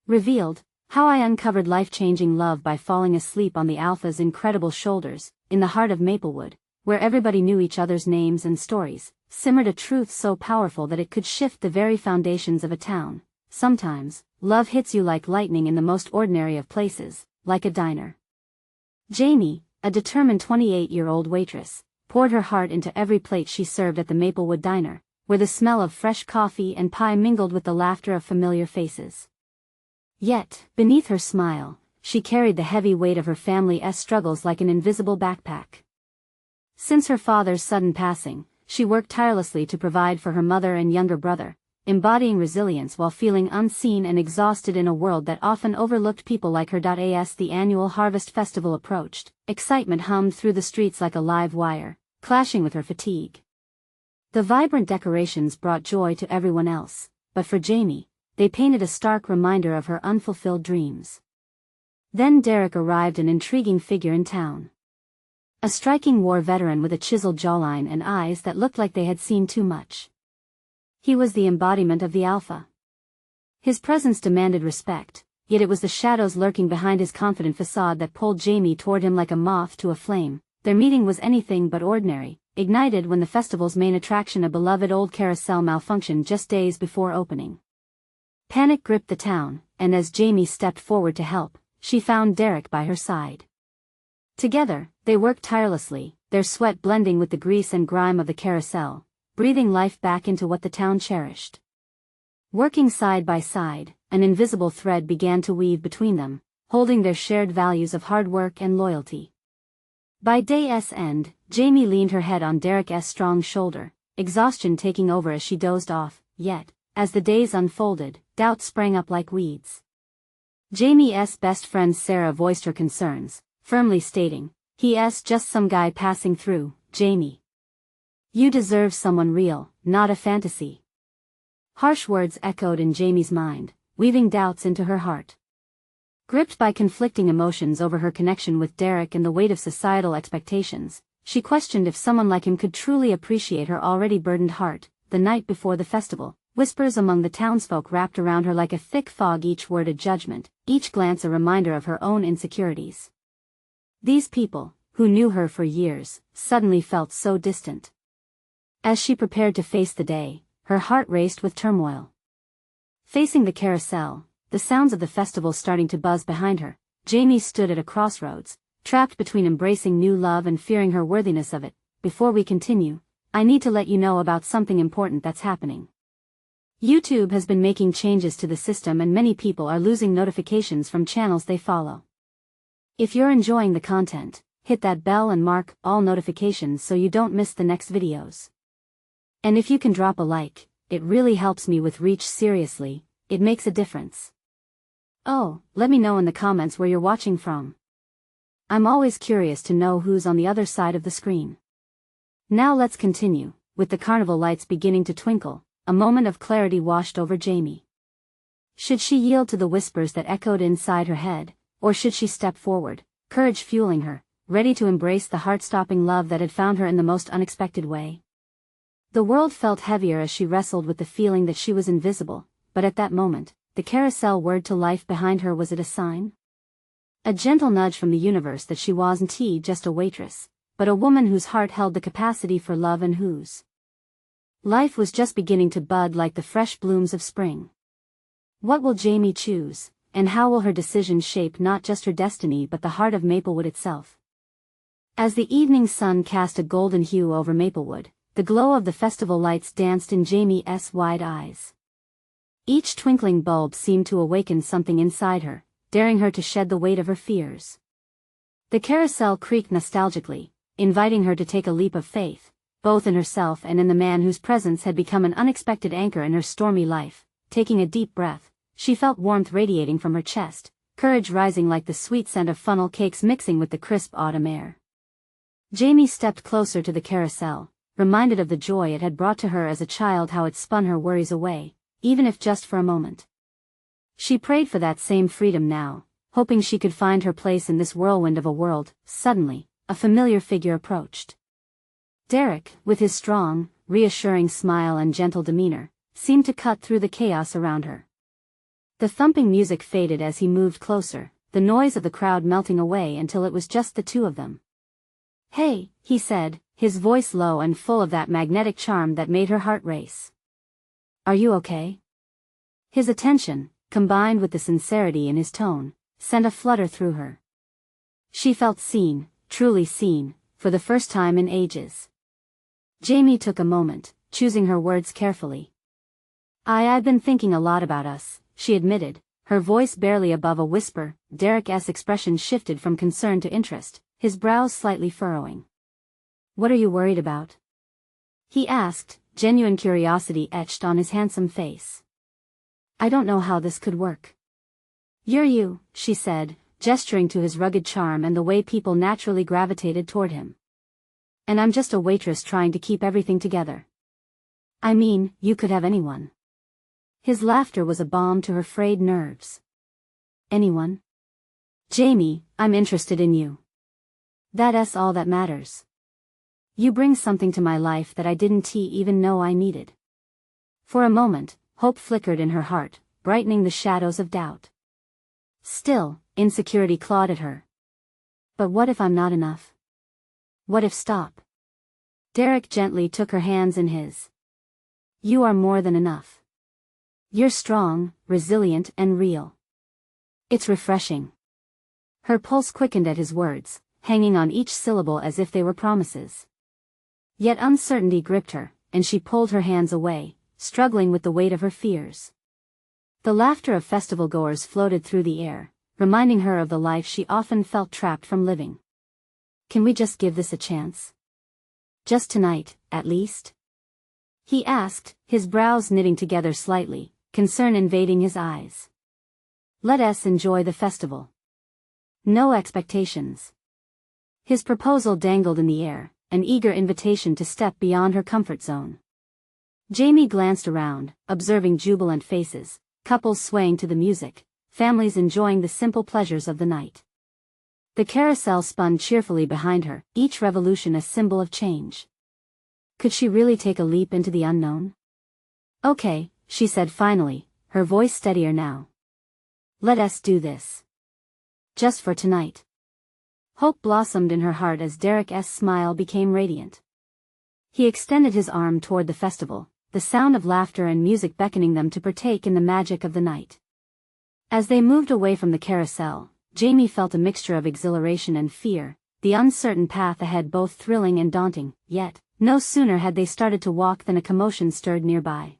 Revealed, how I uncovered life-changing love by falling asleep on the Alpha's incredible shoulders, in the heart of Maplewood, where everybody knew each other's names and stories, simmered a truth so powerful that it could shift the very foundations of a town. Sometimes, love hits you like lightning in the most ordinary of places, like a diner. Jamie, a determined 28-year-old waitress, poured her heart into every plate she served at the Maplewood diner, where the smell of fresh coffee and pie mingled with the laughter of familiar faces. Yet, beneath her smile, she carried the heavy weight of her family's struggles like an invisible backpack. Since her father's sudden passing, she worked tirelessly to provide for her mother and younger brother, embodying resilience while feeling unseen and exhausted in a world that often overlooked people like her. As the annual Harvest Festival approached, excitement hummed through the streets like a live wire, clashing with her fatigue. The vibrant decorations brought joy to everyone else, but for Jamie, they painted a stark reminder of her unfulfilled dreams. Then Derek arrived, an intriguing figure in town. A striking war veteran with a chiseled jawline and eyes that looked like they had seen too much. He was the embodiment of the Alpha. His presence demanded respect, yet it was the shadows lurking behind his confident facade that pulled Jamie toward him like a moth to a flame. Their meeting was anything but ordinary, ignited when the festival's main attraction, a beloved old carousel, malfunctioned just days before opening. Panic gripped the town, and as Jamie stepped forward to help, she found Derek by her side. Together, they worked tirelessly, their sweat blending with the grease and grime of the carousel, breathing life back into what the town cherished. Working side by side, an invisible thread began to weave between them, holding their shared values of hard work and loyalty. By day's end, Jamie leaned her head on Derek's strong shoulder, exhaustion taking over as she dozed off, yet, as the days unfolded, doubt sprang up like weeds. Jamie's best friend Sarah voiced her concerns, firmly stating, "He's just some guy passing through, Jamie. You deserve someone real, not a fantasy." Harsh words echoed in Jamie's mind, weaving doubts into her heart. Gripped by conflicting emotions over her connection with Derek and the weight of societal expectations, she questioned if someone like him could truly appreciate her already burdened heart. The night before the festival, whispers among the townsfolk wrapped around her like a thick fog, each word a judgment, each glance a reminder of her own insecurities. These people, who knew her for years, suddenly felt so distant. As she prepared to face the day, her heart raced with turmoil. Facing the carousel, the sounds of the festival starting to buzz behind her, Jamie stood at a crossroads, trapped between embracing new love and fearing her worthiness of it. Before we continue, I need to let you know about something important that's happening. YouTube has been making changes to the system and many people are losing notifications from channels they follow. If you're enjoying the content, hit that bell and mark all notifications so you don't miss the next videos. And if you can drop a like, it really helps me with reach. Seriously, it makes a difference. Oh, let me know in the comments where you're watching from. I'm always curious to know who's on the other side of the screen. Now let's continue. With the carnival lights beginning to twinkle, a moment of clarity washed over Jamie. Should she yield to the whispers that echoed inside her head, or should she step forward, courage fueling her, ready to embrace the heart-stopping love that had found her in the most unexpected way? The world felt heavier as she wrestled with the feeling that she was invisible, but at that moment, the carousel whirred to life behind her. Was it a sign? A gentle nudge from the universe that she wasn't just a waitress, but a woman whose heart held the capacity for love and whose life was just beginning to bud like the fresh blooms of spring. What will Jamie choose, and how will her decision shape not just her destiny but the heart of Maplewood itself? As the evening sun cast a golden hue over Maplewood, the glow of the festival lights danced in Jamie's wide eyes. Each twinkling bulb seemed to awaken something inside her, daring her to shed the weight of her fears. The carousel creaked nostalgically, inviting her to take a leap of faith, both in herself and in the man whose presence had become an unexpected anchor in her stormy life. Taking a deep breath, she felt warmth radiating from her chest, courage rising like the sweet scent of funnel cakes mixing with the crisp autumn air. Jamie stepped closer to the carousel, reminded of the joy it had brought to her as a child, how it spun her worries away, even if just for a moment. She prayed for that same freedom now, hoping she could find her place in this whirlwind of a world. Suddenly, a familiar figure approached. Derek, with his strong, reassuring smile and gentle demeanor, seemed to cut through the chaos around her. The thumping music faded as he moved closer, the noise of the crowd melting away until it was just the two of them. "Hey," he said, his voice low and full of that magnetic charm that made her heart race. "Are you okay?" His attention, combined with the sincerity in his tone, sent a flutter through her. She felt seen, truly seen, for the first time in ages. Jamie took a moment, choosing her words carefully. I've been thinking a lot about us," she admitted, her voice barely above a whisper. Derek's expression shifted from concern to interest, his brows slightly furrowing. "What are you worried about?" he asked, genuine curiosity etched on his handsome face. "I don't know how this could work." "You're you," she said, gesturing to his rugged charm and the way people naturally gravitated toward him. "And I'm just a waitress trying to keep everything together." "I mean, you could have anyone." His laughter was a balm to her frayed nerves. "Anyone?" "Jamie, I'm interested in you. That's all that matters. You bring something to my life that I didn't even know I needed." For a moment, hope flickered in her heart, brightening the shadows of doubt. Still, insecurity clawed at her. "But what if I'm not enough? What if stop?" Derek gently took her hands in his. "You are more than enough. You're strong, resilient, and real. It's refreshing." Her pulse quickened at his words, hanging on each syllable as if they were promises. Yet uncertainty gripped her, and she pulled her hands away, struggling with the weight of her fears. The laughter of festival-goers floated through the air, reminding her of the life she often felt trapped from living. "Can we just give this a chance? Just tonight, at least?" he asked, his brows knitting together slightly, concern invading his eyes. "Let us enjoy the festival. No expectations." His proposal dangled in the air, an eager invitation to step beyond her comfort zone. Jamie glanced around, observing jubilant faces, couples swaying to the music, families enjoying the simple pleasures of the night. The carousel spun cheerfully behind her, each revolution a symbol of change. Could she really take a leap into the unknown? "Okay," she said finally, her voice steadier now. "Let us do this. Just for tonight." Hope blossomed in her heart as Derek's smile became radiant. He extended his arm toward the festival, the sound of laughter and music beckoning them to partake in the magic of the night. As they moved away from the carousel, Jamie felt a mixture of exhilaration and fear, the uncertain path ahead both thrilling and daunting. Yet, no sooner had they started to walk than a commotion stirred nearby.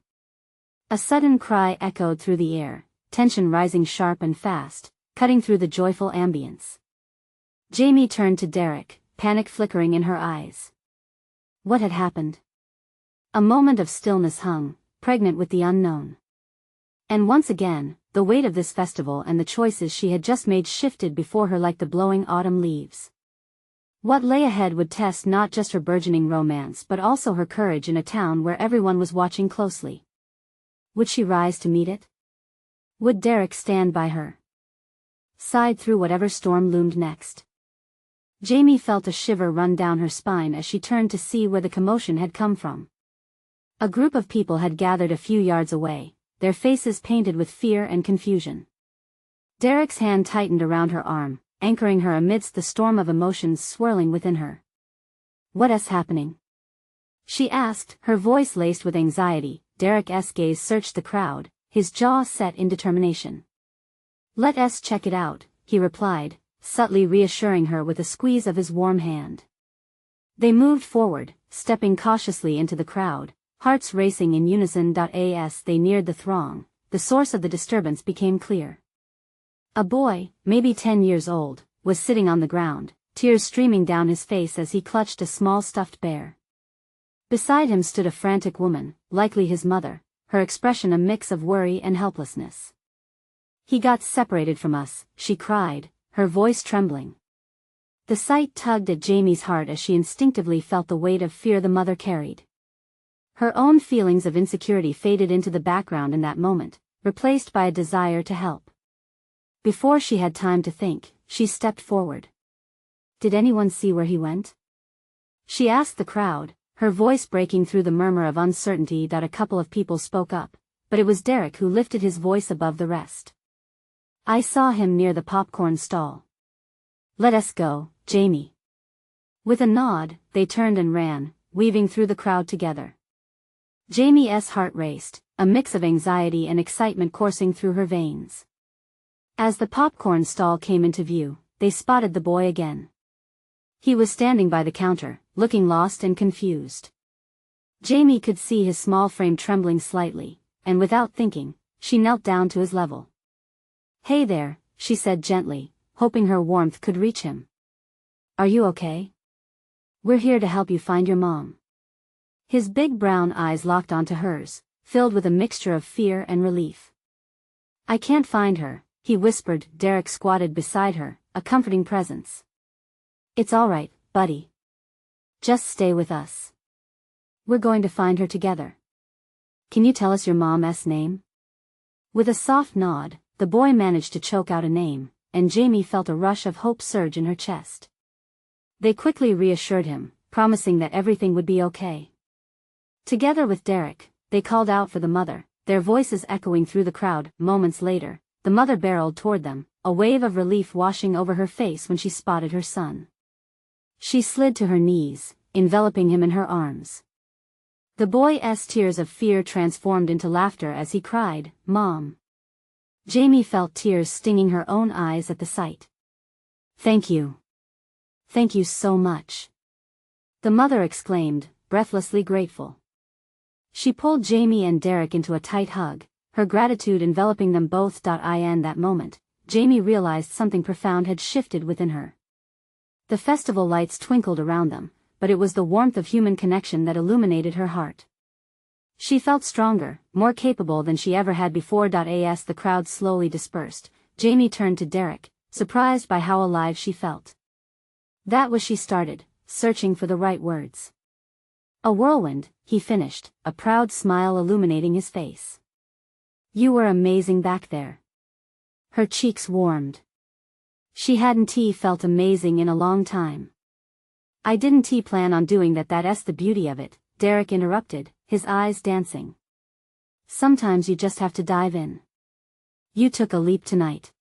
A sudden cry echoed through the air, tension rising sharp and fast, cutting through the joyful ambience. Jamie turned to Derek, panic flickering in her eyes. What had happened? A moment of stillness hung, pregnant with the unknown. And once again, the weight of this festival and the choices she had just made shifted before her like the blowing autumn leaves. What lay ahead would test not just her burgeoning romance but also her courage in a town where everyone was watching closely. Would she rise to meet it? Would Derek stand by her side through whatever storm loomed next? Jamie felt a shiver run down her spine as she turned to see where the commotion had come from. A group of people had gathered a few yards away, their faces painted with fear and confusion. Derek's hand tightened around her arm, anchoring her amidst the storm of emotions swirling within her. "What's happening?" she asked, her voice laced with anxiety. Derek's gaze searched the crowd, his jaw set in determination. "Let us check it out," he replied, subtly reassuring her with a squeeze of his warm hand. They moved forward, stepping cautiously into the crowd, hearts racing in unison. As they neared the throng, the source of the disturbance became clear. A boy, maybe 10 years old, was sitting on the ground, tears streaming down his face as he clutched a small stuffed bear. Beside him stood a frantic woman, likely his mother, her expression a mix of worry and helplessness. "He got separated from us," she cried, her voice trembling. The sight tugged at Jamie's heart as she instinctively felt the weight of fear the mother carried. Her own feelings of insecurity faded into the background in that moment, replaced by a desire to help. Before she had time to think, she stepped forward. "Did anyone see where he went?" she asked the crowd, her voice breaking through the murmur of uncertainty. A couple of people spoke up, but it was Derek who lifted his voice above the rest. "I saw him near the popcorn stall. Let us go, Jamie." With a nod, they turned and ran, weaving through the crowd together. Jamie's heart raced, a mix of anxiety and excitement coursing through her veins. As the popcorn stall came into view, they spotted the boy again. He was standing by the counter, looking lost and confused. Jamie could see his small frame trembling slightly, and without thinking, she knelt down to his level. "Hey there," she said gently, hoping her warmth could reach him. "Are you okay? We're here to help you find your mom." His big brown eyes locked onto hers, filled with a mixture of fear and relief. "I can't find her," he whispered. Derek squatted beside her, a comforting presence. "It's all right, buddy. Just stay with us. We're going to find her together. Can you tell us your mom's name?" With a soft nod, the boy managed to choke out a name, and Jamie felt a rush of hope surge in her chest. They quickly reassured him, promising that everything would be okay. Together with Derek, they called out for the mother, their voices echoing through the crowd. Moments later, the mother barreled toward them, a wave of relief washing over her face when she spotted her son. She slid to her knees, enveloping him in her arms. The boy's tears of fear transformed into laughter as he cried, "Mom." Jamie felt tears stinging her own eyes at the sight. "Thank you. Thank you so much," the mother exclaimed, breathlessly grateful. She pulled Jamie and Derek into a tight hug, her gratitude enveloping them both. In that moment, Jamie realized something profound had shifted within her. The festival lights twinkled around them, but it was the warmth of human connection that illuminated her heart. She felt stronger, more capable than she ever had before. As the crowd slowly dispersed, Jamie turned to Derek, surprised by how alive she felt. That was she started, searching for the right words. "A whirlwind," he finished, a proud smile illuminating his face. "You were amazing back there." Her cheeks warmed. She hadn't felt amazing in a long time. "I didn't plan on doing that. That's the beauty of it," Derek interrupted, his eyes dancing. "Sometimes you just have to dive in. You took a leap tonight."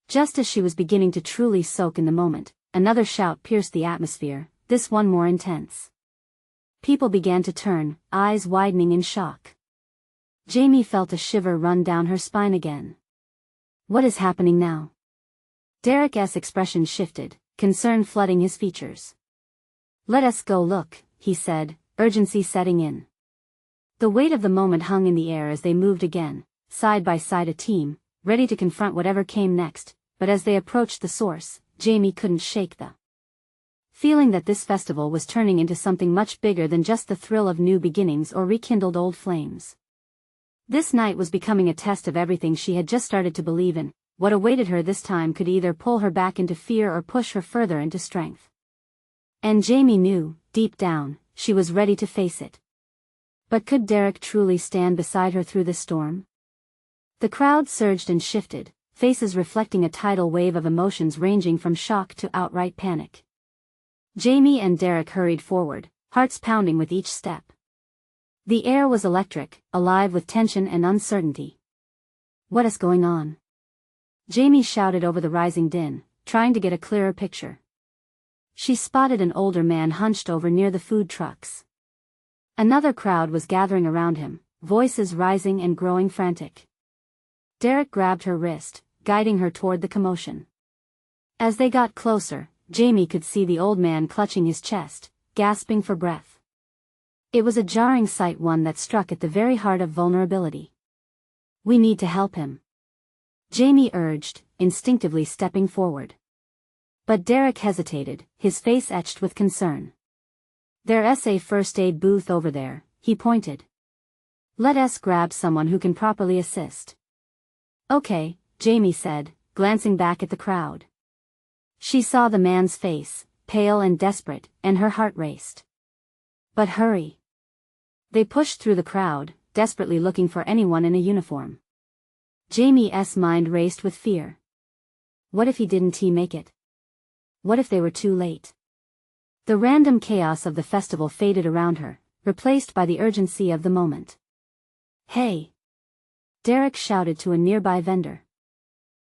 Just as she was beginning to truly soak in the moment, another shout pierced the atmosphere, this one more intense. People began to turn, eyes widening in shock. Jamie felt a shiver run down her spine again. What is happening now? Derek's expression shifted, concern flooding his features. "Let us go look," he said, urgency setting in. The weight of the moment hung in the air as they moved again, side by side, a team, ready to confront whatever came next, but as they approached the source, Jamie couldn't shake the feeling that this festival was turning into something much bigger than just the thrill of new beginnings or rekindled old flames. This night was becoming a test of everything she had just started to believe in. What awaited her this time could either pull her back into fear or push her further into strength. And Jamie knew, deep down, she was ready to face it. But could Derek truly stand beside her through this storm? The crowd surged and shifted, faces reflecting a tidal wave of emotions ranging from shock to outright panic. Jamie and Derek hurried forward, hearts pounding with each step. The air was electric, alive with tension and uncertainty. "What is going on?" Jamie shouted over the rising din, trying to get a clearer picture. She spotted an older man hunched over near the food trucks. Another crowd was gathering around him, voices rising and growing frantic. Derek grabbed her wrist, guiding her toward the commotion. As they got closer, Jamie could see the old man clutching his chest, gasping for breath. It was a jarring sight, one that struck at the very heart of vulnerability. "We need to help him," Jamie urged, instinctively stepping forward. But Derek hesitated, his face etched with concern. "There's a first aid booth over there," he pointed. "Let us grab someone who can properly assist." "Okay," Jamie said, glancing back at the crowd. She saw the man's face, pale and desperate, and her heart raced. "But hurry." They pushed through the crowd, desperately looking for anyone in a uniform. Jamie's mind raced with fear. What if he didn't make it? What if they were too late? The random chaos of the festival faded around her, replaced by the urgency of the moment. "Hey! Derek shouted to a nearby vendor.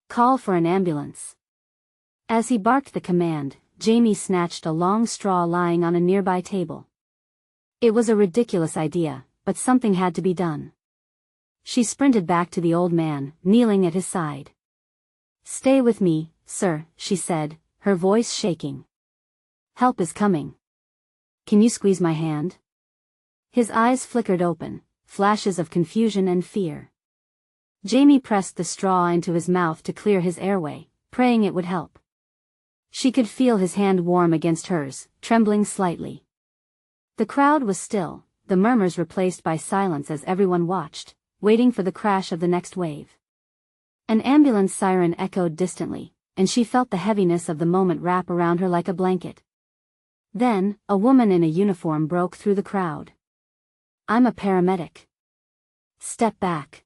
"Call for an ambulance." As he barked the command, Jamie snatched a long straw lying on a nearby table. It was a ridiculous idea, but something had to be done. She sprinted back to the old man, kneeling at his side. "Stay with me, sir," she said, her voice shaking. "Help is coming. Can you squeeze my hand?" His eyes flickered open, flashes of confusion and fear. Jamie pressed the straw into his mouth to clear his airway, praying it would help. She could feel his hand warm against hers, trembling slightly. The crowd was still, the murmurs replaced by silence as everyone watched, waiting for the crash of the next wave. An ambulance siren echoed distantly, and she felt the heaviness of the moment wrap around her like a blanket. Then, a woman in a uniform broke through the crowd. "I'm a paramedic. Step back,"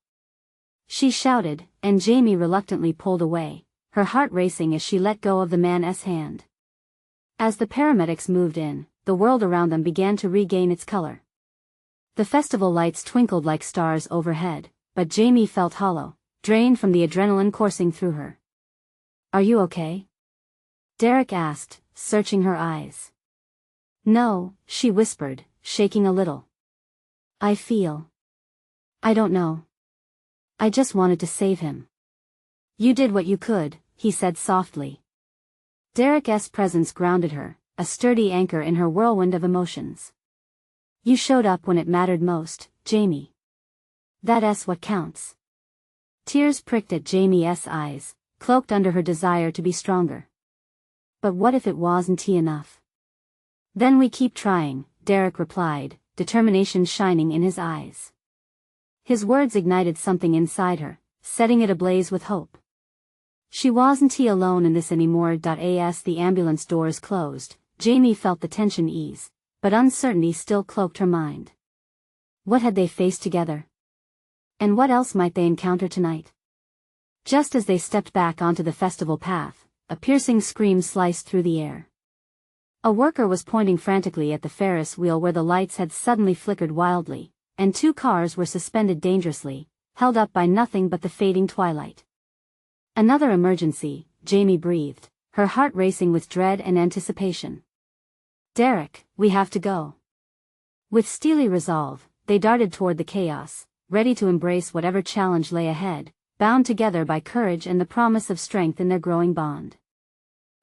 she shouted, and Jamie reluctantly pulled away, her heart racing as she let go of the man's hand. As the paramedics moved in, the world around them began to regain its color. The festival lights twinkled like stars overhead, but Jamie felt hollow, drained from the adrenaline coursing through her. "Are you okay?" Derek asked, searching her eyes. "No," she whispered, shaking a little. I don't know. I just wanted to save him." "You did what you could," he said softly. Derek's presence grounded her, a sturdy anchor in her whirlwind of emotions. "You showed up when it mattered most, Jamie. That's what counts." Tears pricked at Jamie's eyes, cloaked under her desire to be stronger. "But what if it wasn't enough?" "Then we keep trying," Derek replied, determination shining in his eyes. His words ignited something inside her, setting it ablaze with hope. She wasn't alone in this anymore. As the ambulance doors closed, Jamie felt the tension ease, but uncertainty still cloaked her mind. What had they faced together? And what else might they encounter tonight? Just as they stepped back onto the festival path, a piercing scream sliced through the air. A worker was pointing frantically at the Ferris wheel where the lights had suddenly flickered wildly, and two cars were suspended dangerously, held up by nothing but the fading twilight. "Another emergency," Jamie breathed, her heart racing with dread and anticipation. "Derek, we have to go." With steely resolve, they darted toward the chaos, ready to embrace whatever challenge lay ahead, bound together by courage and the promise of strength in their growing bond.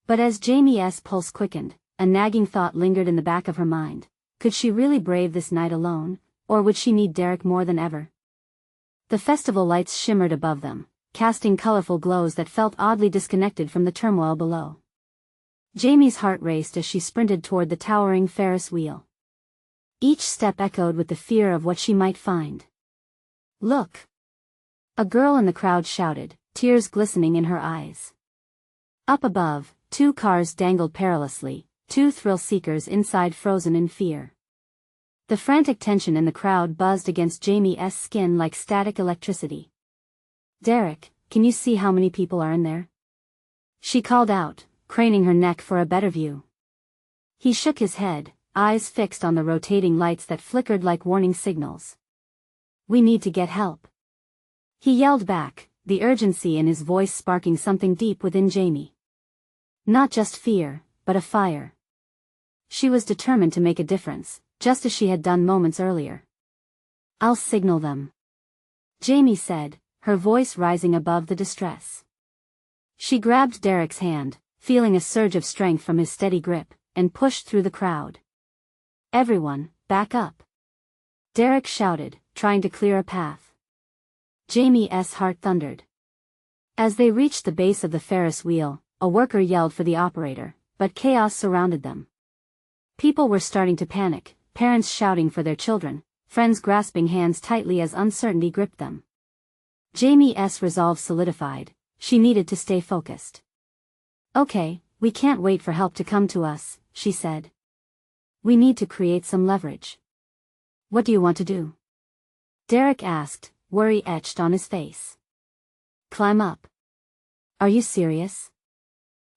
But as Jamie's pulse quickened, a nagging thought lingered in the back of her mind. Could she really brave this night alone, or would she need Derek more than ever? The festival lights shimmered above them, casting colorful glows that felt oddly disconnected from the turmoil below. Jamie's heart raced as she sprinted toward the towering Ferris wheel. Each step echoed with the fear of what she might find. "Look!" A girl in the crowd shouted, tears glistening in her eyes. Up above, two cars dangled perilously, two thrill-seekers inside frozen in fear. The frantic tension in the crowd buzzed against Jamie's skin like static electricity. "Derek, can you see how many people are in there?" she called out, craning her neck for a better view. He shook his head, eyes fixed on the rotating lights that flickered like warning signals. "We need to get help," he yelled back, the urgency in his voice sparking something deep within Jamie. Not just fear, but a fire. She was determined to make a difference, just as she had done moments earlier. "I'll signal them," Jamie said, her voice rising above the distress. She grabbed Derek's hand, feeling a surge of strength from his steady grip, and pushed through the crowd. "Everyone, back up!" Derek shouted, trying to clear a path. Jamie's heart thundered. As they reached the base of the Ferris wheel, a worker yelled for the operator, but chaos surrounded them. People were starting to panic, parents shouting for their children, friends grasping hands tightly as uncertainty gripped them. Jamie's resolve solidified. She needed to stay focused. "Okay, we can't wait for help to come to us," she said. "We need to create some leverage." "What do you want to do?" Derek asked, worry etched on his face. "Climb up." "Are you serious?"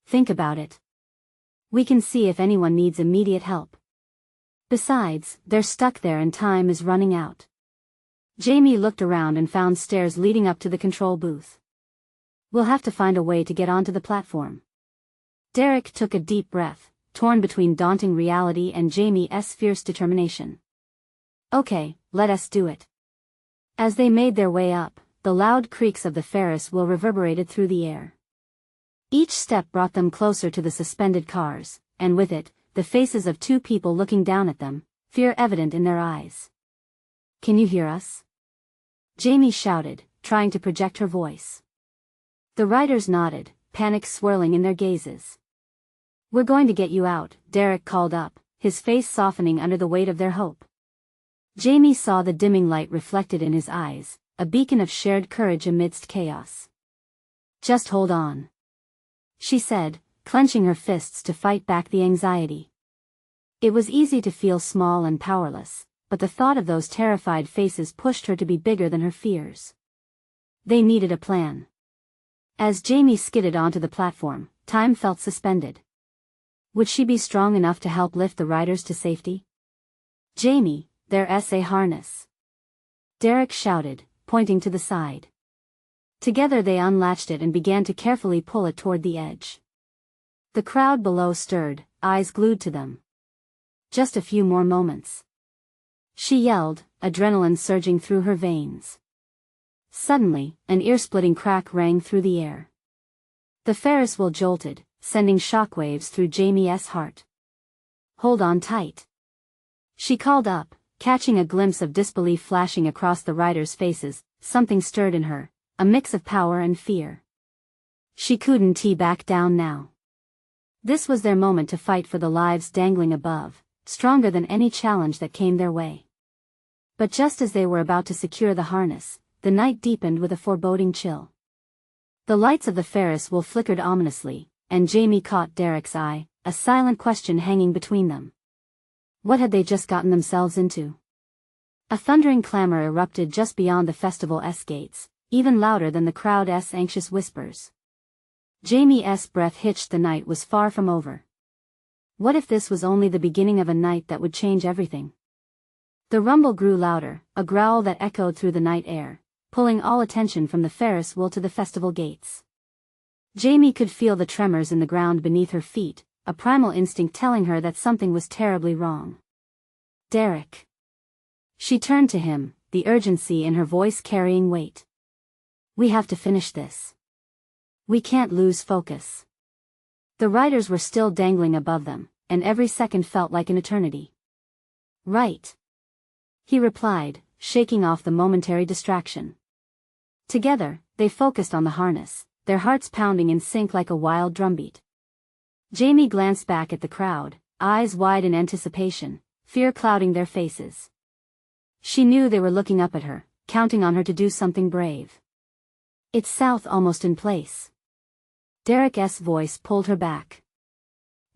"Think about it. We can see if anyone needs immediate help. Besides, they're stuck there and time is running out." Jamie looked around and found stairs leading up to the control booth. We'll have to find a way to get onto the platform. Derek took a deep breath, torn between daunting reality and Jamie's fierce determination. Okay, let us do it. As they made their way up, the loud creaks of the Ferris wheel reverberated through the air. Each step brought them closer to the suspended cars, and with it, the faces of two people looking down at them, fear evident in their eyes. Can you hear us? Jamie shouted, trying to project her voice. The riders nodded, panic swirling in their gazes. We're going to get you out, Derek called up, his face softening under the weight of their hope. Jamie saw the dimming light reflected in his eyes, a beacon of shared courage amidst chaos. Just hold on, she said, clenching her fists to fight back the anxiety. It was easy to feel small and powerless, but the thought of those terrified faces pushed her to be bigger than her fears. They needed a plan. As Jamie skidded onto the platform, time felt suspended. Would she be strong enough to help lift the riders to safety? Jamie, there's a harness, Derek shouted, pointing to the side. Together they unlatched it and began to carefully pull it toward the edge. The crowd below stirred, eyes glued to them. Just a few more moments, she yelled, adrenaline surging through her veins. Suddenly, an ear-splitting crack rang through the air. The Ferris wheel jolted, sending shockwaves through Jamie's heart. Hold on tight, she called up, catching a glimpse of disbelief flashing across the riders' faces. Something stirred in her, a mix of power and fear. She couldn't back down now. This was their moment to fight for the lives dangling above, stronger than any challenge that came their way. But just as they were about to secure the harness, the night deepened with a foreboding chill. The lights of the Ferris wheel flickered ominously, and Jamie caught Derek's eye, a silent question hanging between them. What had they just gotten themselves into? A thundering clamor erupted just beyond the festival's gates, even louder than the crowd's anxious whispers. Jamie's breath hitched. The night was far from over. What if this was only the beginning of a night that would change everything? The rumble grew louder, a growl that echoed through the night air, pulling all attention from the Ferris wheel to the festival gates. Jamie could feel the tremors in the ground beneath her feet, a primal instinct telling her that something was terribly wrong. Derek. She turned to him, the urgency in her voice carrying weight. We have to finish this. We can't lose focus. The riders were still dangling above them, and every second felt like an eternity. Right, he replied, shaking off the momentary distraction. Together, they focused on the harness, their hearts pounding in sync like a wild drumbeat. Jamie glanced back at the crowd, eyes wide in anticipation, fear clouding their faces. She knew they were looking up at her, counting on her to do something brave. It's south, almost in place. Derek's voice pulled her back.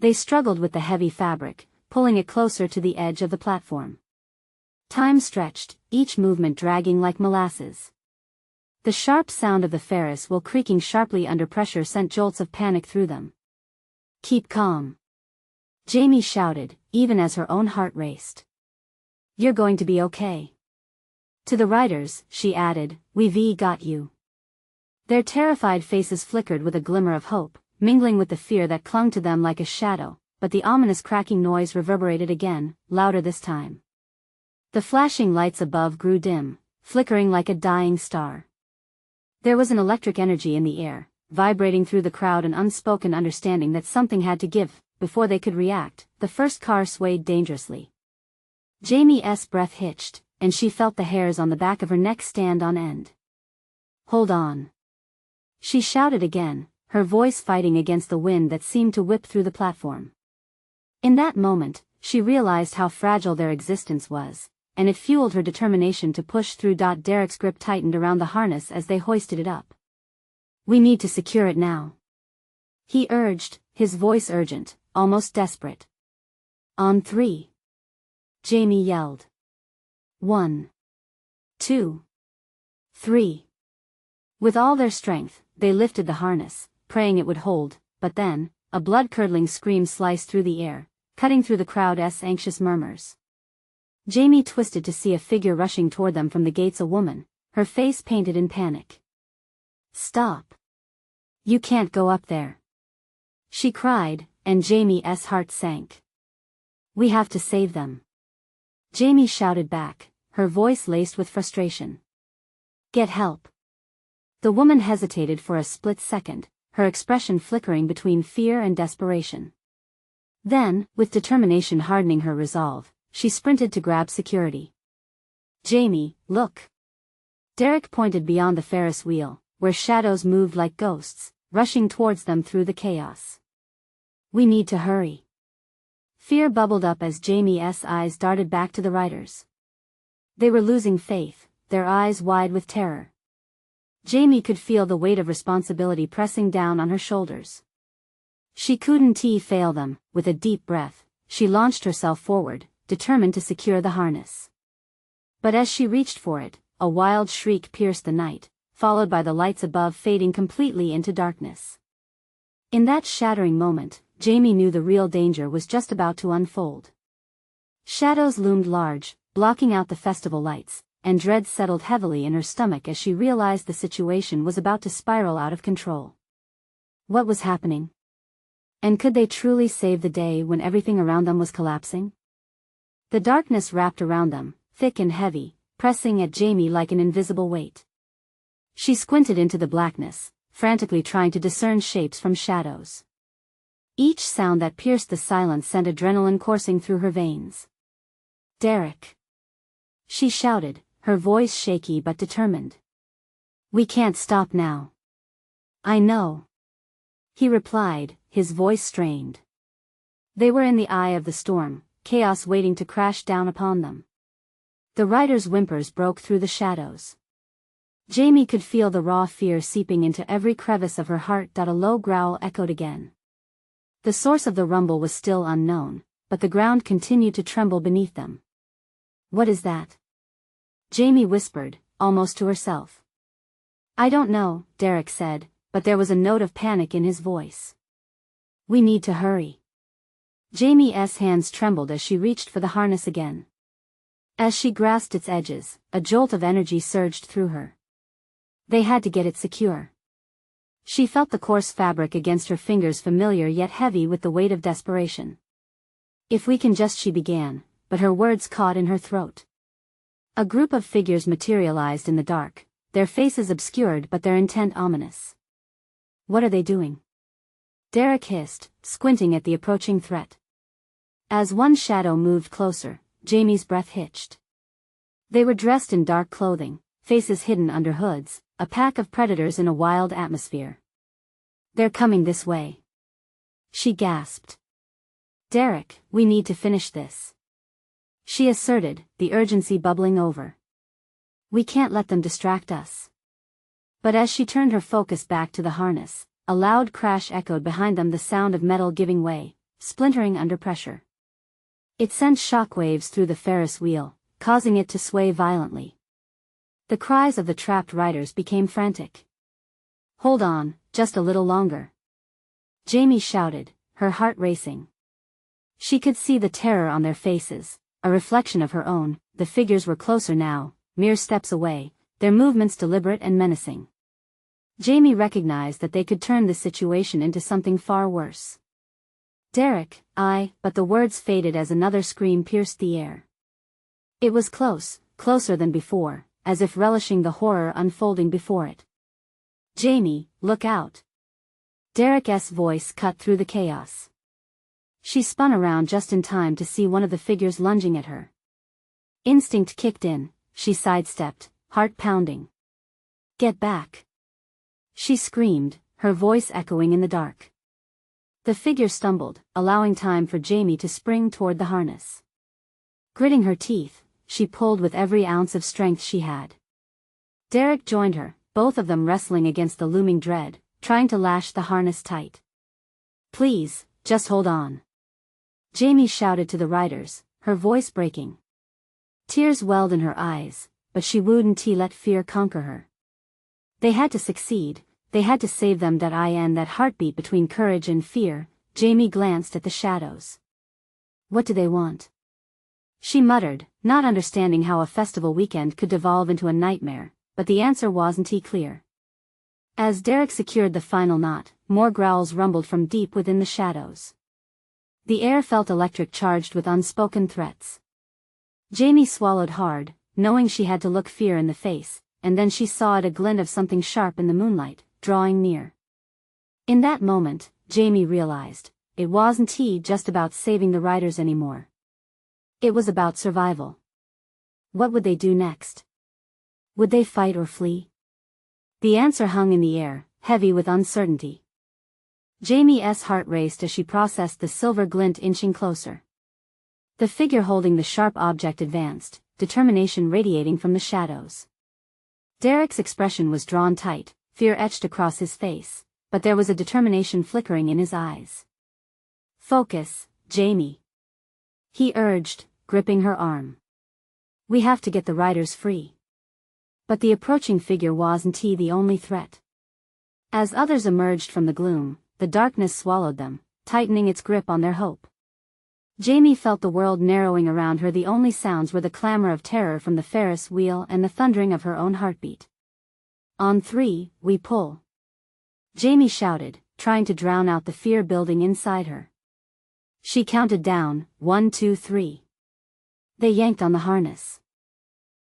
They struggled with the heavy fabric, pulling it closer to the edge of the platform. Time stretched, each movement dragging like molasses. The sharp sound of the Ferris wheel creaking sharply under pressure sent jolts of panic through them. Keep calm, Jamie shouted, even as her own heart raced. You're going to be okay. To the riders, she added, we've got you. Their terrified faces flickered with a glimmer of hope, mingling with the fear that clung to them like a shadow, but the ominous cracking noise reverberated again, louder this time. The flashing lights above grew dim, flickering like a dying star. There was an electric energy in the air, vibrating through the crowd, an unspoken understanding that something had to give. Before they could react, the first car swayed dangerously. Jamie's breath hitched, and she felt the hairs on the back of her neck stand on end. Hold on, she shouted again, her voice fighting against the wind that seemed to whip through the platform. In that moment, she realized how fragile their existence was, and it fueled her determination to push through. Derek's grip tightened around the harness as they hoisted it up. We need to secure it now, he urged, his voice urgent, almost desperate. On 3. Jamie yelled. 1, 2, 3. With all their strength, they lifted the harness, praying it would hold, but then, a blood-curdling scream sliced through the air, cutting through the crowd's anxious murmurs. Jamie twisted to see a figure rushing toward them from the gates, a woman, her face painted in panic. "Stop. You can't go up there," she cried, and Jamie's heart sank. "We have to save them," Jamie shouted back, her voice laced with frustration. "Get help." The woman hesitated for a split second, her expression flickering between fear and desperation. Then, with determination hardening her resolve, she sprinted to grab security. "Jamie, look." Derek pointed beyond the Ferris wheel, where shadows moved like ghosts, rushing towards them through the chaos. "We need to hurry." Fear bubbled up as Jamie's eyes darted back to the riders. They were losing faith, their eyes wide with terror. Jamie could feel the weight of responsibility pressing down on her shoulders. She couldn't fail them. With a deep breath, she launched herself forward, determined to secure the harness. But as she reached for it, a wild shriek pierced the night, followed by the lights above fading completely into darkness. In that shattering moment, Jamie knew the real danger was just about to unfold. Shadows loomed large, blocking out the festival lights, and dread settled heavily in her stomach as she realized the situation was about to spiral out of control. What was happening? And could they truly save the day when everything around them was collapsing? The darkness wrapped around them, thick and heavy, pressing at Jamie like an invisible weight. She squinted into the blackness, frantically trying to discern shapes from shadows. Each sound that pierced the silence sent adrenaline coursing through her veins. "Derek!" she shouted, her voice shaky but determined. "We can't stop now." "I know," he replied, his voice strained. They were in the eye of the storm, chaos waiting to crash down upon them. The riders' whimpers broke through the shadows. Jamie could feel the raw fear seeping into every crevice of her heart. A low growl echoed again. The source of the rumble was still unknown, but the ground continued to tremble beneath them. "What is that?" Jamie whispered, almost to herself. "I don't know," Derek said, but there was a note of panic in his voice. "We need to hurry." Jamie's hands trembled as she reached for the harness again. As she grasped its edges, a jolt of energy surged through her. They had to get it secure. She felt the coarse fabric against her fingers, familiar yet heavy with the weight of desperation. "If we can just," she began, but her words caught in her throat. A group of figures materialized in the dark, their faces obscured but their intent ominous. "What are they doing?" Derek hissed, squinting at the approaching threat. As one shadow moved closer, Jamie's breath hitched. They were dressed in dark clothing, faces hidden under hoods, a pack of predators in a wild atmosphere. "They're coming this way," she gasped. "Derek, we need to finish this," she asserted, the urgency bubbling over. "We can't let them distract us." But as she turned her focus back to the harness, a loud crash echoed behind them, the sound of metal giving way, splintering under pressure. It sent shockwaves through the Ferris wheel, causing it to sway violently. The cries of the trapped riders became frantic. "Hold on, just a little longer," Jamie shouted, her heart racing. She could see the terror on their faces, a reflection of her own. The figures were closer now, mere steps away, their movements deliberate and menacing. Jamie recognized that they could turn the situation into something far worse. "Derek, but the words faded as another scream pierced the air. It was close, closer than before, as if relishing the horror unfolding before it. "Jamie, look out." Derek's voice cut through the chaos. She spun around just in time to see one of the figures lunging at her. Instinct kicked in, she sidestepped, heart pounding. "Get back!" she screamed, her voice echoing in the dark. The figure stumbled, allowing time for Jamie to spring toward the harness. Gritting her teeth, she pulled with every ounce of strength she had. Derek joined her, both of them wrestling against the looming dread, trying to lash the harness tight. "Please, just hold on," Jamie shouted to the riders, her voice breaking. Tears welled in her eyes, but she wouldn't let fear conquer her. They had to succeed, they had to save them. That heartbeat between courage and fear. Jamie glanced at the shadows. "What do they want?" She muttered, not understanding how a festival weekend could devolve into a nightmare, but the answer wasn't clear. As Derek secured the final knot, more growls rumbled from deep within the shadows. The air felt electric, charged with unspoken threats. Jamie swallowed hard, knowing she had to look fear in the face, and then she saw a glint of something sharp in the moonlight, drawing near. In that moment, Jamie realized, it wasn't just about saving the riders anymore. It was about survival. What would they do next? Would they fight or flee? The answer hung in the air, heavy with uncertainty. Jamie's heart raced as she processed the silver glint inching closer. The figure holding the sharp object advanced, determination radiating from the shadows. Derek's expression was drawn tight, fear etched across his face, but there was a determination flickering in his eyes. "Focus, Jamie," he urged, gripping her arm. "We have to get the riders free." But the approaching figure wasn't the only threat. As others emerged from the gloom, the darkness swallowed them, tightening its grip on their hope. Jamie felt the world narrowing around her. The only sounds were the clamor of terror from the Ferris wheel and the thundering of her own heartbeat. "On 3, we pull," Jamie shouted, trying to drown out the fear building inside her. She counted down, 1, 2, 3. They yanked on the harness.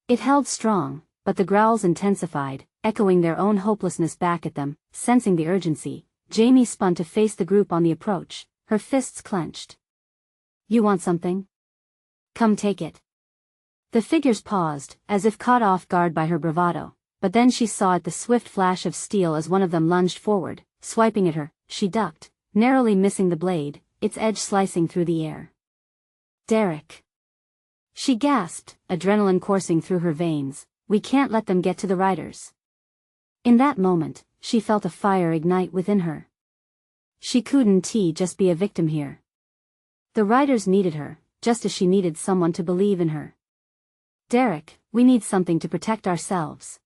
It held strong, but the growls intensified, echoing their own hopelessness back at them. Sensing the urgency, Jamie spun to face the group on the approach, her fists clenched. "You want something? Come take it." The figures paused, as if caught off guard by her bravado, but then she saw the swift flash of steel as one of them lunged forward, swiping at her. She ducked, narrowly missing the blade, its edge slicing through the air. "Derek!" she gasped, adrenaline coursing through her veins. "We can't let them get to the riders." In that moment, she felt a fire ignite within her. She couldn't just be a victim here. The riders needed her, just as she needed someone to believe in her. "Derek, we need something to protect ourselves."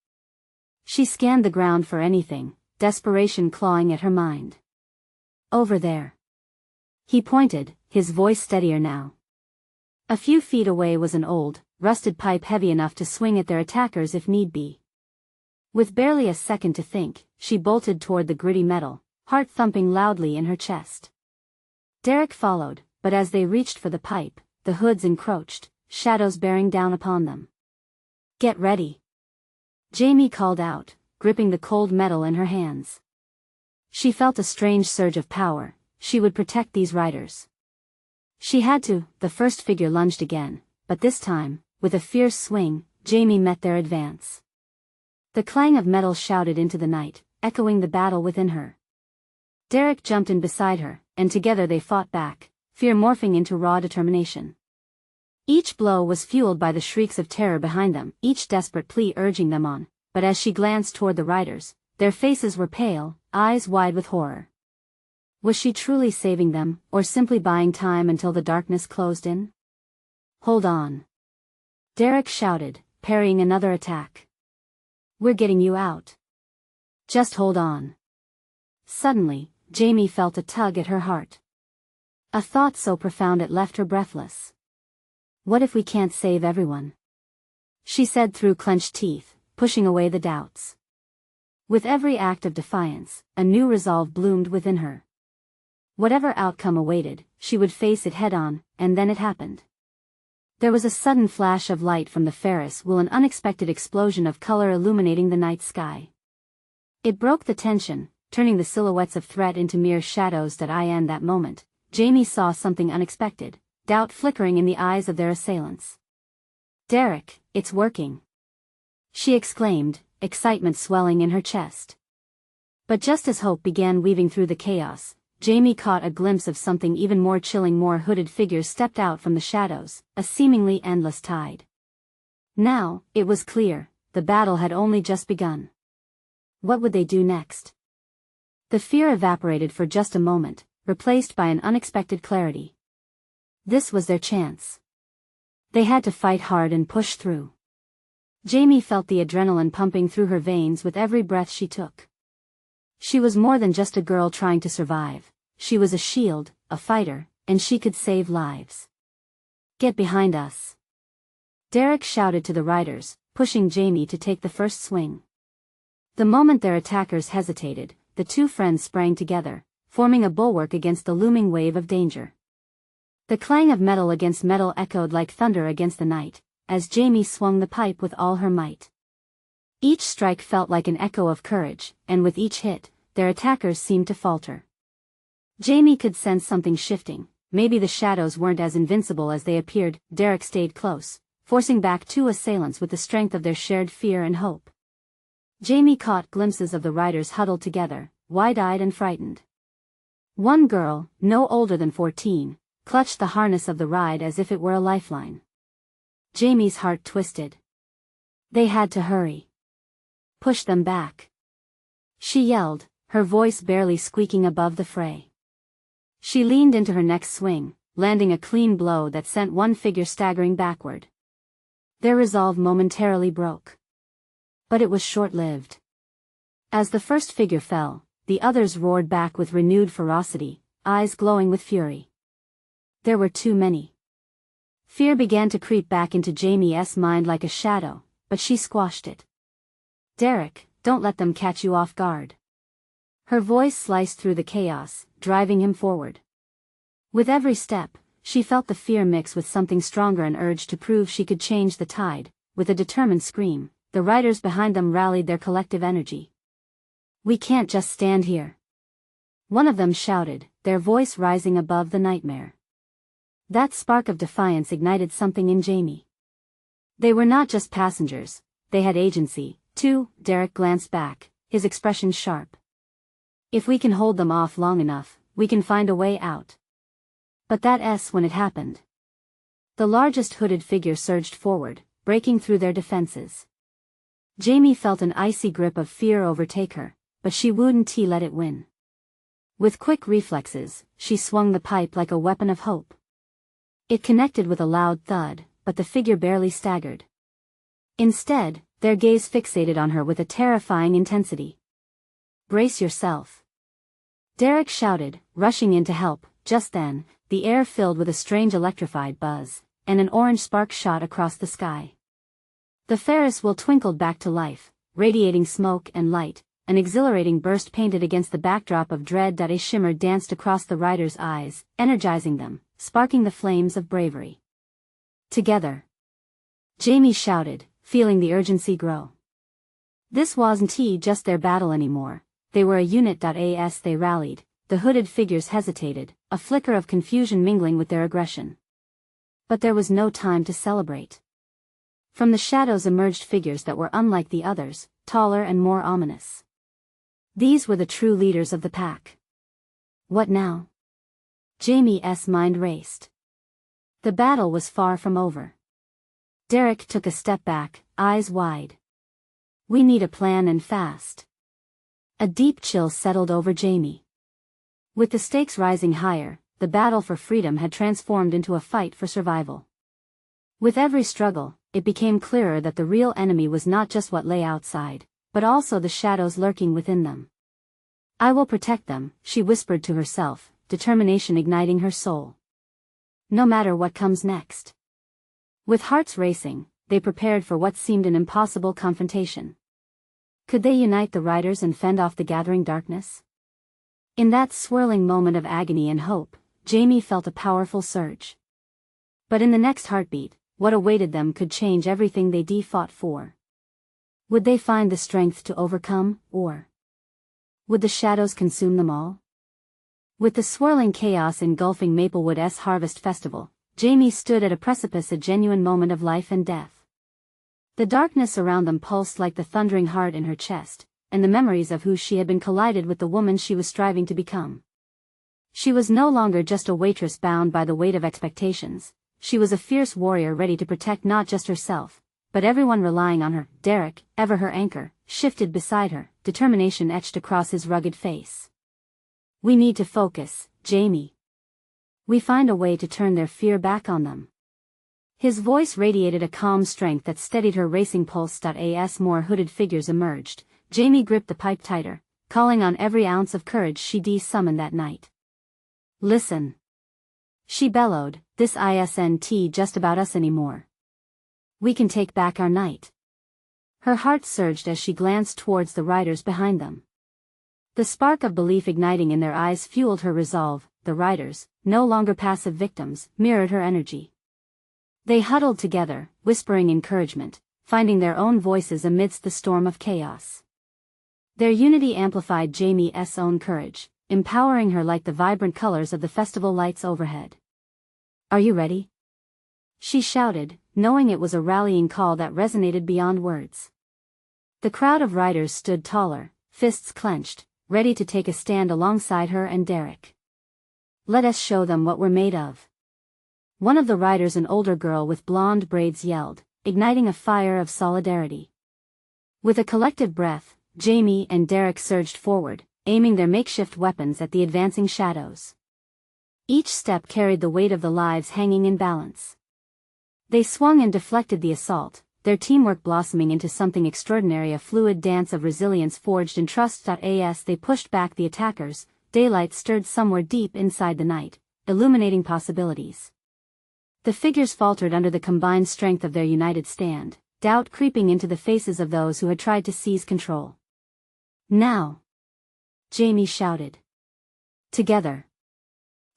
She scanned the ground for anything, desperation clawing at her mind. "Over there." He pointed, his voice steadier now. A few feet away was an old, rusted pipe heavy enough to swing at their attackers if need be. With barely a second to think, she bolted toward the gritty metal, heart thumping loudly in her chest. Derek followed, but as they reached for the pipe, the hoods encroached, shadows bearing down upon them. "Get ready," Jamie called out, gripping the cold metal in her hands. She felt a strange surge of power. She would protect these riders. She had to. The first figure lunged again, but this time, with a fierce swing, Jamie met their advance. The clang of metal shouted into the night, echoing the battle within her. Derek jumped in beside her, and together they fought back, fear morphing into raw determination. Each blow was fueled by the shrieks of terror behind them, each desperate plea urging them on, but as she glanced toward the riders, their faces were pale, eyes wide with horror. Was she truly saving them, or simply buying time until the darkness closed in? "Hold on," Derek shouted, parrying another attack. "We're getting you out. Just hold on." Suddenly, Jamie felt a tug at her heart. A thought so profound it left her breathless. "What if we can't save everyone?" she said through clenched teeth, pushing away the doubts. With every act of defiance, a new resolve bloomed within her. Whatever outcome awaited, she would face it head-on, and then it happened. There was a sudden flash of light from the Ferris wheel, an unexpected explosion of color illuminating the night sky. It broke the tension, turning the silhouettes of threat into mere shadows. In that moment, Jamie saw something unexpected, doubt flickering in the eyes of their assailants. "Derek, it's working!" she exclaimed, excitement swelling in her chest. But just as hope began weaving through the chaos, Jamie caught a glimpse of something even more chilling. More hooded figures stepped out from the shadows, a seemingly endless tide. Now, it was clear, the battle had only just begun. What would they do next? The fear evaporated for just a moment, replaced by an unexpected clarity. This was their chance. They had to fight hard and push through. Jamie felt the adrenaline pumping through her veins with every breath she took. She was more than just a girl trying to survive. She was a shield, a fighter, and she could save lives. "Get behind us," Derek shouted to the riders, pushing Jamie to take the first swing. The moment their attackers hesitated, the two friends sprang together, forming a bulwark against the looming wave of danger. The clang of metal against metal echoed like thunder against the night, as Jamie swung the pipe with all her might. Each strike felt like an echo of courage, and with each hit, their attackers seemed to falter. Jamie could sense something shifting. Maybe the shadows weren't as invincible as they appeared. Derek stayed close, forcing back two assailants with the strength of their shared fear and hope. Jamie caught glimpses of the riders huddled together, wide-eyed and frightened. One girl, no older than 14, clutched the harness of the ride as if it were a lifeline. Jamie's heart twisted. They had to hurry. Push them back. She yelled, her voice barely squeaking above the fray. She leaned into her next swing, landing a clean blow that sent one figure staggering backward. Their resolve momentarily broke. But it was short-lived. As the first figure fell, the others roared back with renewed ferocity, eyes glowing with fury. There were too many. Fear began to creep back into Jamie's mind like a shadow, but she squashed it. Derek, don't let them catch you off guard. Her voice sliced through the chaos, driving him forward. With every step, she felt the fear mix with something stronger, an urge to prove she could change the tide. With a determined scream, the riders behind them rallied their collective energy. We can't just stand here. One of them shouted, their voice rising above the nightmare. That spark of defiance ignited something in Jamie. They were not just passengers, they had agency, too. Derek glanced back, his expression sharp. If we can hold them off long enough, we can find a way out. But when it happened. The largest hooded figure surged forward, breaking through their defenses. Jamie felt an icy grip of fear overtake her, but she wouldn't let it win. With quick reflexes, she swung the pipe like a weapon of hope. It connected with a loud thud, but the figure barely staggered. Instead, their gaze fixated on her with a terrifying intensity. Brace yourself. Derek shouted, rushing in to help. Just then, the air filled with a strange electrified buzz, and an orange spark shot across the sky. The Ferris wheel twinkled back to life, radiating smoke and light. An exhilarating burst painted against the backdrop of dread. A shimmer danced across the riders' eyes, energizing them, sparking the flames of bravery. Together. Jamie shouted, feeling the urgency grow. This wasn't just their battle anymore, they were a unit. As they rallied, the hooded figures hesitated, a flicker of confusion mingling with their aggression. But there was no time to celebrate. From the shadows emerged figures that were unlike the others, taller and more ominous. These were the true leaders of the pack. What now? Jamie's mind raced. The battle was far from over. Derek took a step back, eyes wide. We need a plan, and fast. A deep chill settled over Jamie. With the stakes rising higher, the battle for freedom had transformed into a fight for survival. With every struggle, it became clearer that the real enemy was not just what lay outside, but also the shadows lurking within them. I will protect them, she whispered to herself, determination igniting her soul. No matter what comes next. With hearts racing, they prepared for what seemed an impossible confrontation. Could they unite the riders and fend off the gathering darkness? In that swirling moment of agony and hope, Jamie felt a powerful surge. But in the next heartbeat, what awaited them could change everything they fought for. Would they find the strength to overcome, or would the shadows consume them all? With the swirling chaos engulfing Maplewood's Harvest Festival, Jamie stood at a precipice, a genuine moment of life and death. The darkness around them pulsed like the thundering heart in her chest, and the memories of who she had been collided with the woman she was striving to become. She was no longer just a waitress bound by the weight of expectations, she was a fierce warrior ready to protect not just herself, but everyone relying on her. Derek, ever her anchor, shifted beside her, determination etched across his rugged face. We need to focus, Jamie. We find a way to turn their fear back on them. His voice radiated a calm strength that steadied her racing pulse. As more hooded figures emerged, Jamie gripped the pipe tighter, calling on every ounce of courage she summoned that night. Listen. She bellowed, this isn't just about us anymore. We can take back our night. Her heart surged as she glanced towards the riders behind them. The spark of belief igniting in their eyes fueled her resolve. The riders, no longer passive victims, mirrored her energy. They huddled together, whispering encouragement, finding their own voices amidst the storm of chaos. Their unity amplified Jamie's own courage, empowering her like the vibrant colors of the festival lights overhead. "Are you ready?" she shouted, knowing it was a rallying call that resonated beyond words. The crowd of riders stood taller, fists clenched, ready to take a stand alongside her and Derek. "Let us show them what we're made of," one of the riders, an older girl with blonde braids, yelled, igniting a fire of solidarity. With a collective breath, Jamie and Derek surged forward, aiming their makeshift weapons at the advancing shadows. Each step carried the weight of the lives hanging in balance. They swung and deflected the assault, their teamwork blossoming into something extraordinary, a fluid dance of resilience forged in trust. As they pushed back the attackers, daylight stirred somewhere deep inside the night, illuminating possibilities. The figures faltered under the combined strength of their united stand, doubt creeping into the faces of those who had tried to seize control. "Now!" Jamie shouted. "Together!"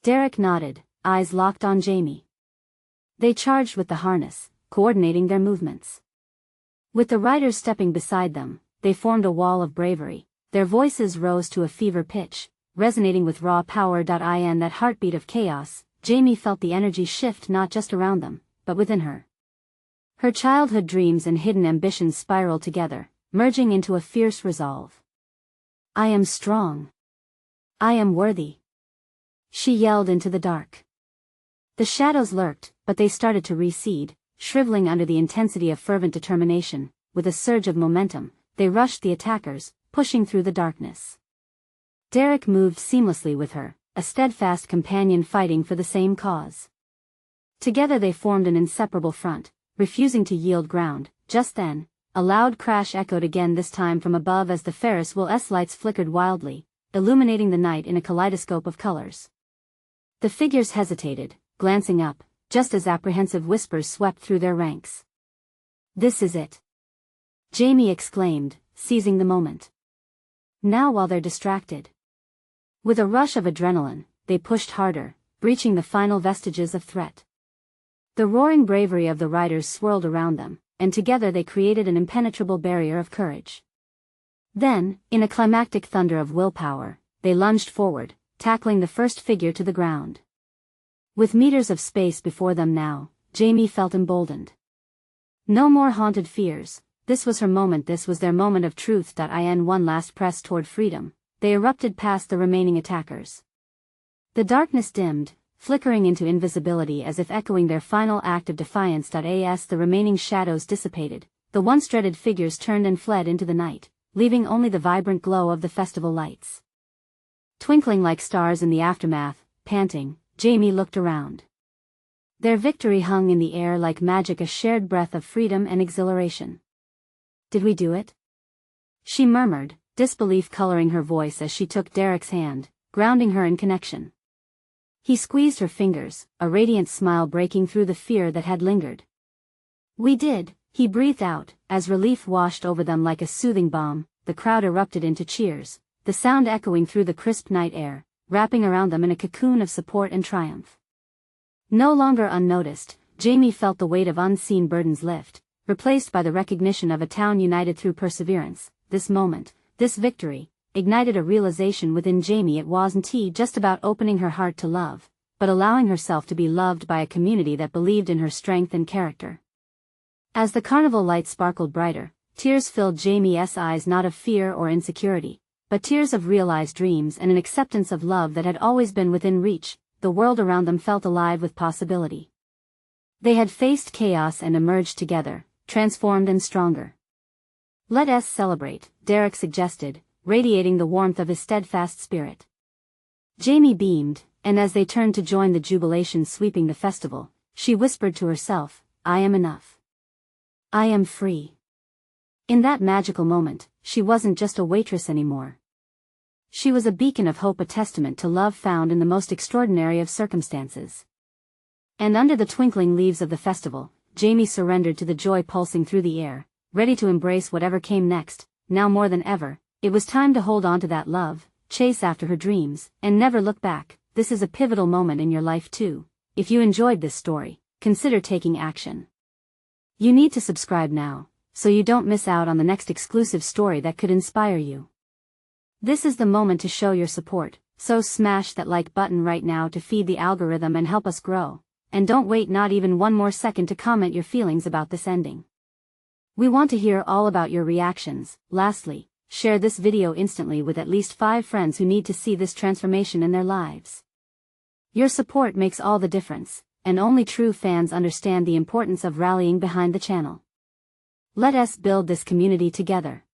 Derek nodded, eyes locked on Jamie. They charged with the harness, coordinating their movements. With the riders stepping beside them, they formed a wall of bravery. Their voices rose to a fever pitch, resonating with raw power. In that heartbeat of chaos, Jamie felt the energy shift not just around them, but within her. Her childhood dreams and hidden ambitions spiraled together, merging into a fierce resolve. "I am strong. I am worthy," she yelled into the dark. The shadows lurked, but they started to recede, shriveling under the intensity of fervent determination. With a surge of momentum, they rushed the attackers, pushing through the darkness. Derek moved seamlessly with her, a steadfast companion fighting for the same cause. Together they formed an inseparable front, refusing to yield ground. Just then, a loud crash echoed again, this time from above, as the Ferris wheel's lights flickered wildly, illuminating the night in a kaleidoscope of colors. The figures hesitated, glancing up, just as apprehensive whispers swept through their ranks. "This is it!" Jamie exclaimed, seizing the moment. Now, while they're distracted. With a rush of adrenaline, they pushed harder, breaching the final vestiges of threat. The roaring bravery of the riders swirled around them, and together they created an impenetrable barrier of courage. Then, in a climactic thunder of willpower, they lunged forward, tackling the first figure to the ground. With meters of space before them now, Jamie felt emboldened. No more haunted fears. This was her moment, this was their moment of truth. In one last press toward freedom, they erupted past the remaining attackers. The darkness dimmed, flickering into invisibility as if echoing their final act of defiance. As the remaining shadows dissipated, the once dreaded figures turned and fled into the night, leaving only the vibrant glow of the festival lights. Twinkling like stars in the aftermath, panting, Jamie looked around. Their victory hung in the air like magic, a shared breath of freedom and exhilaration. "Did we do it?" she murmured, disbelief coloring her voice as she took Derek's hand, grounding her in connection. He squeezed her fingers, a radiant smile breaking through the fear that had lingered. "We did," he breathed out, as relief washed over them like a soothing balm. The crowd erupted into cheers, the sound echoing through the crisp night air, wrapping around them in a cocoon of support and triumph. No longer unnoticed, Jamie felt the weight of unseen burdens lift, replaced by the recognition of a town united through perseverance. This moment, this victory, ignited a realization within Jamie. It wasn't just about opening her heart to love, but allowing herself to be loved by a community that believed in her strength and character. As the carnival lights sparkled brighter, tears filled Jamie's eyes, not of fear or insecurity, but tears of realized dreams and an acceptance of love that had always been within reach. The world around them felt alive with possibility. They had faced chaos and emerged together, transformed and stronger. "Let us celebrate," Derek suggested, radiating the warmth of his steadfast spirit. Jamie beamed, and as they turned to join the jubilation sweeping the festival, she whispered to herself, "I am enough. I am free." In that magical moment, she wasn't just a waitress anymore. She was a beacon of hope, a testament to love found in the most extraordinary of circumstances. And under the twinkling leaves of the festival, Jamie surrendered to the joy pulsing through the air, ready to embrace whatever came next. Now more than ever, it was time to hold on to that love, chase after her dreams, and never look back. This is a pivotal moment in your life too. If you enjoyed this story, consider taking action. You need to subscribe now, so you don't miss out on the next exclusive story that could inspire you. This is the moment to show your support, so smash that like button right now to feed the algorithm and help us grow. And don't wait not even one more second to comment your feelings about this ending. We want to hear all about your reactions. Lastly, share this video instantly with at least 5 friends who need to see this transformation in their lives. Your support makes all the difference, and only true fans understand the importance of rallying behind the channel. Let us build this community together.